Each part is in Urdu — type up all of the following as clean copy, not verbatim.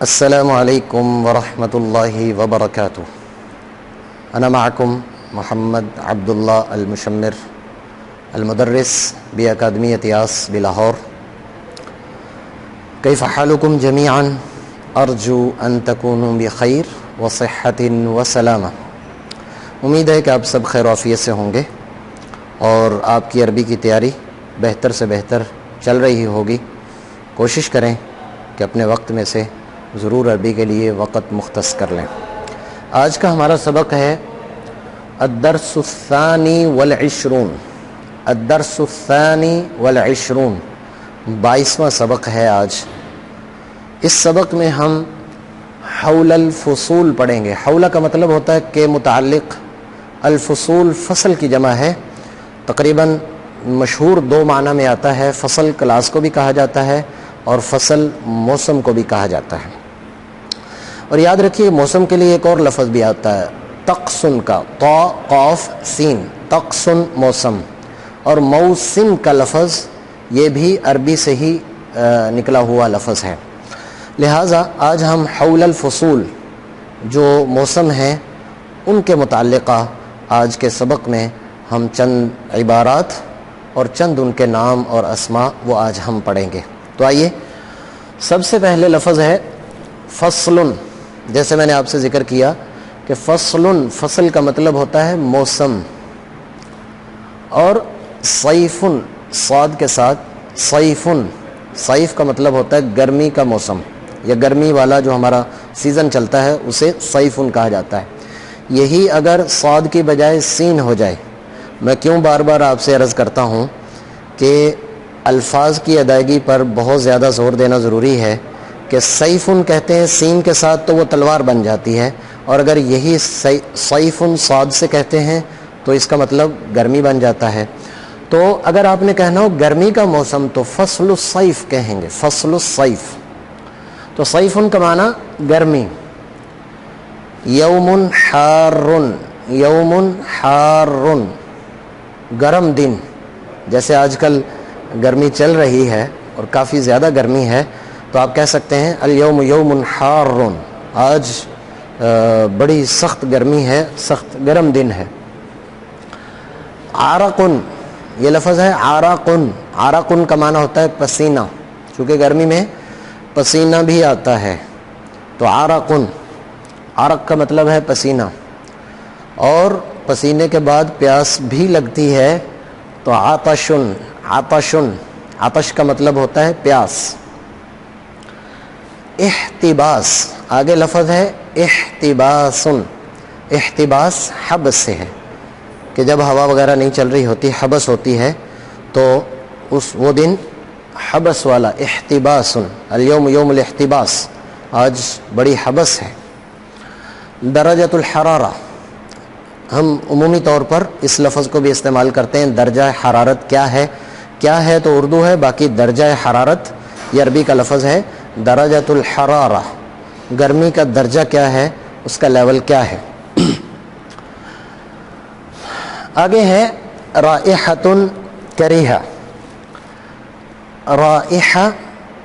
السلام علیکم ورحمۃ اللہ وبرکاتہ. انا معکم محمد عبداللہ المشمر المدرس بأکادمیۃ یاس بلاہور. کیف حالکم جمیعا؟ ارجو ان تکونوا بخیر وصحۃ وسلامہ. امید ہے کہ آپ سب خیر و عافیت سے ہوں گے اور آپ کی عربی کی تیاری بہتر سے بہتر چل رہی ہوگی. کوشش کریں کہ اپنے وقت میں سے ضرور عربی کے لیے وقت مختص کر لیں. آج کا ہمارا سبق ہے الدرس الثانی والعشرون. الدرس الثانی والعشرون 22واں سبق ہے آج. اس سبق میں ہم حول الفصول پڑھیں گے. حول کا مطلب ہوتا ہے کہ متعلق، الفصول فصل کی جمع ہے. تقریباً مشہور دو معنی میں آتا ہے. فصل کلاس کو بھی کہا جاتا ہے اور فصل موسم کو بھی کہا جاتا ہے. اور یاد رکھیے موسم کے لیے ایک اور لفظ بھی آتا ہے تقسن کا، طا قاف سین، تقسن موسم. اور موسم کا لفظ یہ بھی عربی سے ہی نکلا ہوا لفظ ہے. لہٰذا آج ہم حول الفصول جو موسم ہیں ان کے متعلقہ آج کے سبق میں ہم چند عبارات اور چند ان کے نام اور اسماء وہ آج ہم پڑھیں گے. تو آئیے، سب سے پہلے لفظ ہے فصل. جیسے میں نے آپ سے ذکر کیا کہ فصل کا مطلب ہوتا ہے موسم. اور صیف، صاد کے ساتھ صیف کا مطلب ہوتا ہے گرمی کا موسم یا گرمی والا جو ہمارا سیزن چلتا ہے اسے صیف کہا جاتا ہے. یہی اگر صاد کی بجائے سین ہو جائے، میں کیوں بار بار آپ سے عرض کرتا ہوں کہ الفاظ کی ادائیگی پر بہت زیادہ زور دینا ضروری ہے کہ سیفن کہتے ہیں سین کے ساتھ تو وہ تلوار بن جاتی ہے، اور اگر یہی سیفن صاد سے کہتے ہیں تو اس کا مطلب گرمی بن جاتا ہے. تو اگر آپ نے کہنا ہو گرمی کا موسم تو فصل الصیف کہیں گے، فصل الصیف. تو صیفن کا معنی گرمی. یوم حار، گرم دن. جیسے آج کل گرمی چل رہی ہے اور کافی زیادہ گرمی ہے تو آپ کہہ سکتے ہیں الیوم یوم حار، آج بڑی سخت گرمی ہے، سخت گرم دن ہے. عرقن، یہ لفظ ہے عرقن. عرقن کا معنی ہوتا ہے پسینہ، چونکہ گرمی میں پسینہ بھی آتا ہے تو عرقن. عرق کا مطلب ہے پسینہ، اور پسینے کے بعد پیاس بھی لگتی ہے تو عطشن. عطش کا مطلب ہوتا ہے پیاس. احتباس، آگے لفظ ہے احتباس. احتباس حبس سے ہے کہ جب ہوا وغیرہ نہیں چل رہی ہوتی، حبس ہوتی ہے، تو وہ دن حبس والا. احتباس، الیوم یوم الاحتباس، آج بڑی حبس ہے. درجۃ الحرارہ، ہم عمومی طور پر اس لفظ کو بھی استعمال کرتے ہیں. درجہ حرارت کیا ہے تو اردو ہے، باقی درجہ حرارت یہ عربی کا لفظ ہے. درجۃ الحرارہ، گرمی کا درجہ کیا ہے، اس کا لیول کیا ہے. آگے ہے رائحۃ کریہہ. رائحہ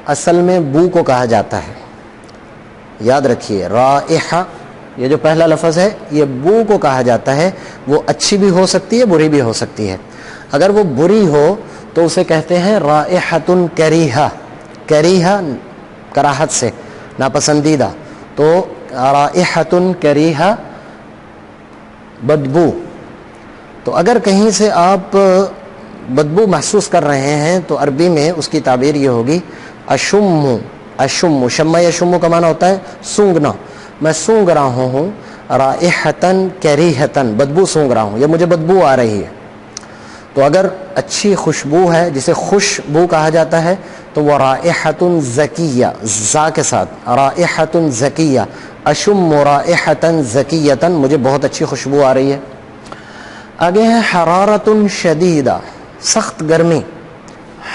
اصل میں بو کو کہا جاتا ہے. یاد رکھیے رائحہ، یہ جو پہلا لفظ ہے یہ بو کو کہا جاتا ہے. وہ اچھی بھی ہو سکتی ہے، بری بھی ہو سکتی ہے. اگر وہ بری ہو تو اسے کہتے ہیں رائحۃ کریہہ. کریہہ کراہت سے، ناپسندیدہ. تو رائحۃ کریہہ بدبو. تو اگر کہیں سے آپ بدبو محسوس کر رہے ہیں تو عربی میں اس کی تعبیر یہ ہوگی اشم. شم یشم کا معنی ہوتا ہے سونگنا. میں سونگ رہا ہوں. رائحتن کریہتن، بدبو سونگ رہا ہوں، یہ مجھے بدبو آ رہی ہے. تو اگر اچھی خوشبو ہے جسے خوشبو کہا جاتا ہے تو وہ رائحۃ زکیہ، زا کے ساتھ، رائحۃ زکیہ. اشم رائحۃ زکیۃ، مجھے بہت اچھی خوشبو آ رہی ہے. آگے ہے حرارۃ شدیدہ، سخت گرمی.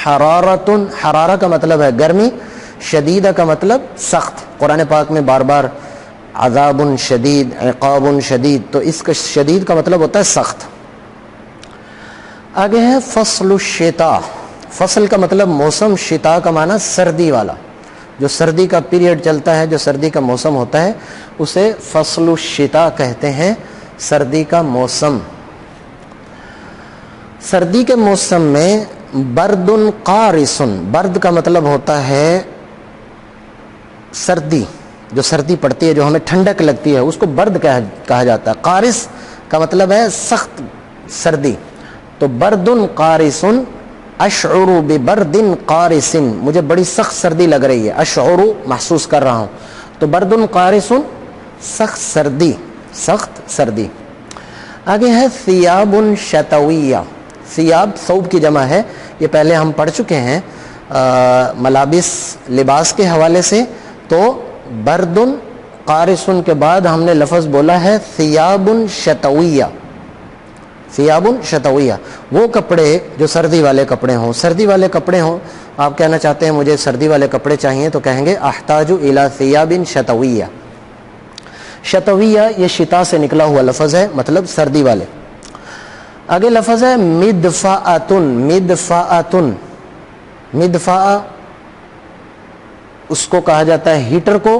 حرارہ کا مطلب ہے گرمی، شدیدہ کا مطلب سخت. قرآن پاک میں بار بار عذاب شدید، عقاب شدید، تو اس کا شدید کا مطلب ہوتا ہے سخت. آگے ہے فصل الشتاء. فصل کا مطلب موسم، شتاء کا معنی سردی والا. جو سردی کا پیریڈ چلتا ہے، جو سردی کا موسم ہوتا ہے، اسے فصل الشتاء کہتے ہیں، سردی کا موسم۔ سردی کے موسم میں برد قارس، برد کا مطلب ہوتا ہے سردی، جو سردی پڑتی ہے، جو ہمیں ٹھنڈک لگتی ہے، اس کو برد کہا جاتا ہے۔ قارس کا مطلب ہے سخت سردی۔ تو برد قارس، اشعر ببرد قارس، مجھے بڑی سخت سردی لگ رہی ہے، اشعر محسوس کر رہا ہوں، تو برد قارس سخت سردی، سخت سردی۔ آگے ہے ثیاب شتویہ، ثیاب ثوب کی جمع ہے، یہ پہلے ہم پڑھ چکے ہیں ملابس لباس کے حوالے سے۔ تو برد قارس کے بعد ہم نے لفظ بولا ہے ثیاب شتویہ، ثیاب شتویہ، وہ کپڑے جو سردی والے کپڑے ہوں، سردی والے کپڑے ہوں۔ آپ کہنا چاہتے ہیں مجھے سردی والے کپڑے چاہیے، تو کہیں گے احتاج الی ثیاب شتویہ۔ شتویہ یہ شتا سے نکلا ہوا لفظ ہے، مطلب سردی والے۔ آگے لفظ ہے مدفعۃ، مدفعۃ، مدفع اس کو کہا جاتا ہے ہیٹر کو،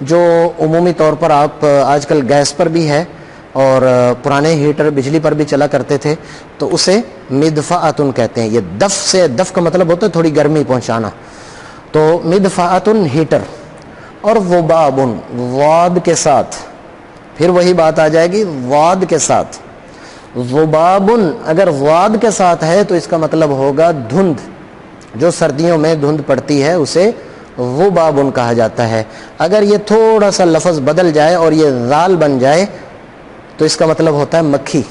جو عمومی طور پر آپ آج کل گیس پر بھی ہے اور پرانے ہیٹر بجلی پر بھی چلا کرتے تھے، تو اسے مدفعۃ کہتے ہیں۔ یہ دف سے، دف کا مطلب ہوتا ہے تھوڑی گرمی پہنچانا، تو مدفعۃ ہیٹر۔ اور ذباب، واد کے ساتھ، پھر وہی بات آ جائے گی واد کے ساتھ، ذباب اگر واد کے ساتھ ہے تو اس کا مطلب ہوگا دھند، جو سردیوں میں دھند پڑتی ہے اسے ذباب کہا جاتا ہے۔ اگر یہ تھوڑا سا لفظ بدل جائے اور یہ ذال بن جائے تو اس کا مطلب ہوتا ہے مکھی،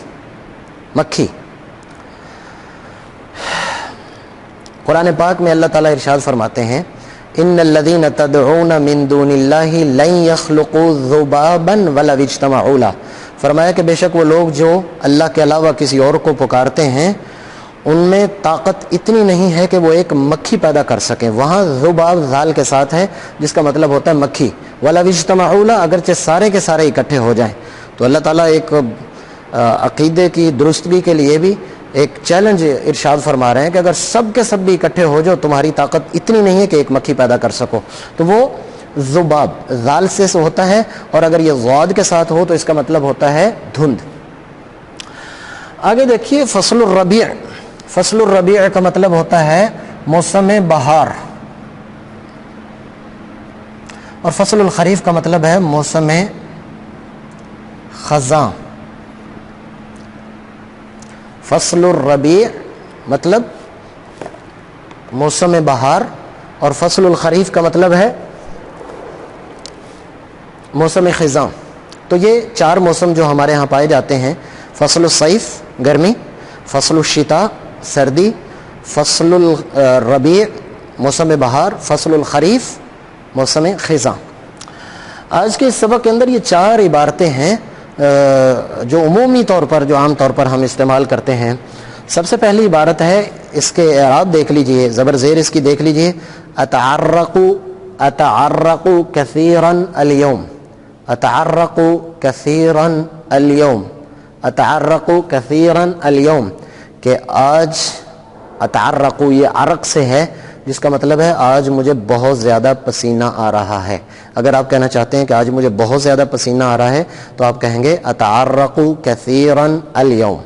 مکھی۔ قرآن پاک میں اللہ تعالیٰ ارشاد فرماتے ہیں ان الذین تدعون من دون اللہ لن یخلقوا ذبابا ولو اجتمعوا لہ، فرمایا کہ بے شک وہ لوگ جو اللہ کے علاوہ کسی اور کو پکارتے ہیں، ان میں طاقت اتنی نہیں ہے کہ وہ ایک مکھی پیدا کر سکیں۔ وہاں ذباب ذال کے ساتھ ہے، جس کا مطلب ہوتا ہے مکھی۔ ولو اجتمعوا لہ، اگرچہ سارے کے سارے اکٹھے ہو جائیں۔ تو اللہ تعالیٰ ایک عقیدے کی درستگی کے لیے بھی ایک چیلنج ارشاد فرما رہے ہیں کہ اگر سب کے سب بھی اکٹھے ہو جاؤ، تمہاری طاقت اتنی نہیں ہے کہ ایک مکھی پیدا کر سکو۔ تو وہ ذباب ذال سے ہوتا ہے، اور اگر یہ ضاد کے ساتھ ہو تو اس کا مطلب ہوتا ہے دھند۔ آگے دیکھیے فصل الربیع، فصل الربیع کا مطلب ہوتا ہے موسم بہار، اور فصل الخریف کا مطلب ہے موسم خزاں۔ فصل الربیع مطلب موسم بہار، اور فصل الخریف کا مطلب ہے موسم خزاں۔ تو یہ چار موسم جو ہمارے ہاں پائے جاتے ہیں، فصل الصیف گرمی، فصل الشتاء سردی، فصل الربیع موسم بہار، فصل الخریف موسم خزاں۔ آج کے اس سبق کے اندر یہ چار عبارتیں ہیں جو عمومی طور پر، جو عام طور پر ہم استعمال کرتے ہیں۔ سب سے پہلی عبارت ہے، اس کے اعراب دیکھ لیجئے، زبر زیر اس کی دیکھ لیجئے، اتعرق، اتعرق کثیرا اليوم، اتعرق کثیرا اليوم، اتعرق کثیرا اليوم، کہ آج اتعرق یہ عرق سے ہے، جس کا مطلب ہے آج مجھے بہت زیادہ پسینہ آ رہا ہے۔ اگر آپ کہنا چاہتے ہیں کہ آج مجھے بہت زیادہ پسینہ آ رہا ہے تو آپ کہیں گے اتعرق کثیرا اليوم۔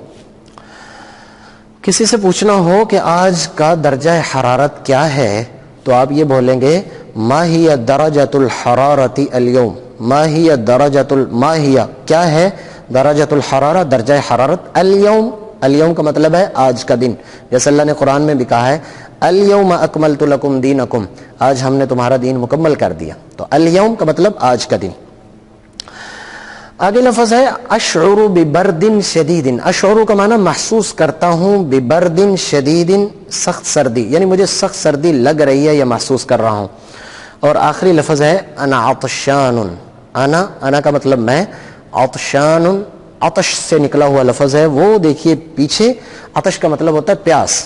کسی سے پوچھنا ہو کہ آج کا درجہ حرارت کیا ہے تو آپ یہ بولیں گے ما ہی درجۃ الحرارۃ اليوم، ما ہی درجۃ ما ہی کیا ہے درجۃ الحرارہ، درجہ حرارت، اليوم، اليوم کا مطلب ہے آج کا دن، جیسے اللہ نے قرآن میں بھی کہا ہے الیوم اکملت لکم دینکم، آج ہم نے تمہارا دین مکمل کر دیا۔ تو الیوم کا مطلب آج کا دن۔ آگے لفظ ہے اشعر ببرد شدید، اشعر کا معنی محسوس کرتا ہوں، ببرد شدید سخت سردی، یعنی مجھے سخت سردی لگ رہی ہے یا محسوس کر رہا ہوں۔ اور آخری لفظ ہے انا عطشان، انا، انا کا مطلب میں، عطشان عطش سے نکلا ہوا لفظ ہے، وہ دیکھیے پیچھے، عطش کا مطلب ہوتا ہے پیاس،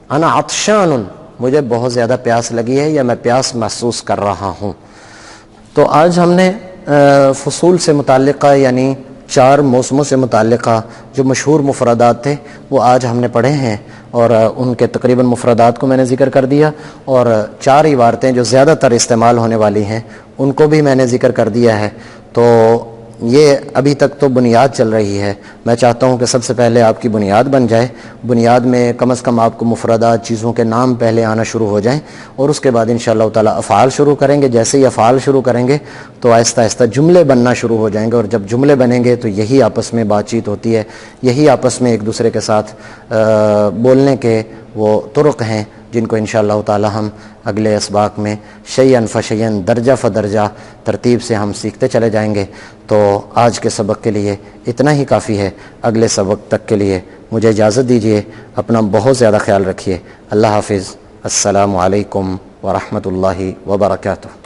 انا عطشان مجھے بہت زیادہ پیاس لگی ہے یا میں پیاس محسوس کر رہا ہوں۔ تو آج ہم نے فصول سے متعلقہ یعنی چار موسموں سے متعلقہ جو مشہور مفردات تھے وہ آج ہم نے پڑھے ہیں، اور ان کے تقریباً مفردات کو میں نے ذکر کر دیا، اور 4 عبارتیں جو زیادہ تر استعمال ہونے والی ہیں ان کو بھی میں نے ذکر کر دیا ہے۔ تو یہ ابھی تک تو بنیاد چل رہی ہے، میں چاہتا ہوں کہ سب سے پہلے آپ کی بنیاد بن جائے، بنیاد میں کم از کم آپ کو مفردات، چیزوں کے نام پہلے آنا شروع ہو جائیں، اور اس کے بعد انشاءاللہ تعالی افعال شروع کریں گے۔ جیسے ہی افعال شروع کریں گے تو آہستہ آہستہ جملے بننا شروع ہو جائیں گے، اور جب جملے بنیں گے تو یہی آپس میں بات چیت ہوتی ہے، یہی آپس میں ایک دوسرے کے ساتھ بولنے کے وہ طرق ہیں جن کو انشاءاللہ تعالی ہم اگلے اسباق میں شیئن فشیئن، درجہ فدرجہ ترتیب سے ہم سیکھتے چلے جائیں گے۔ تو آج کے سبق کے لیے اتنا ہی کافی ہے، اگلے سبق تک کے لیے مجھے اجازت دیجیے، اپنا بہت زیادہ خیال رکھیے۔ اللہ حافظ، السلام علیکم ورحمۃ اللہ وبرکاتہ۔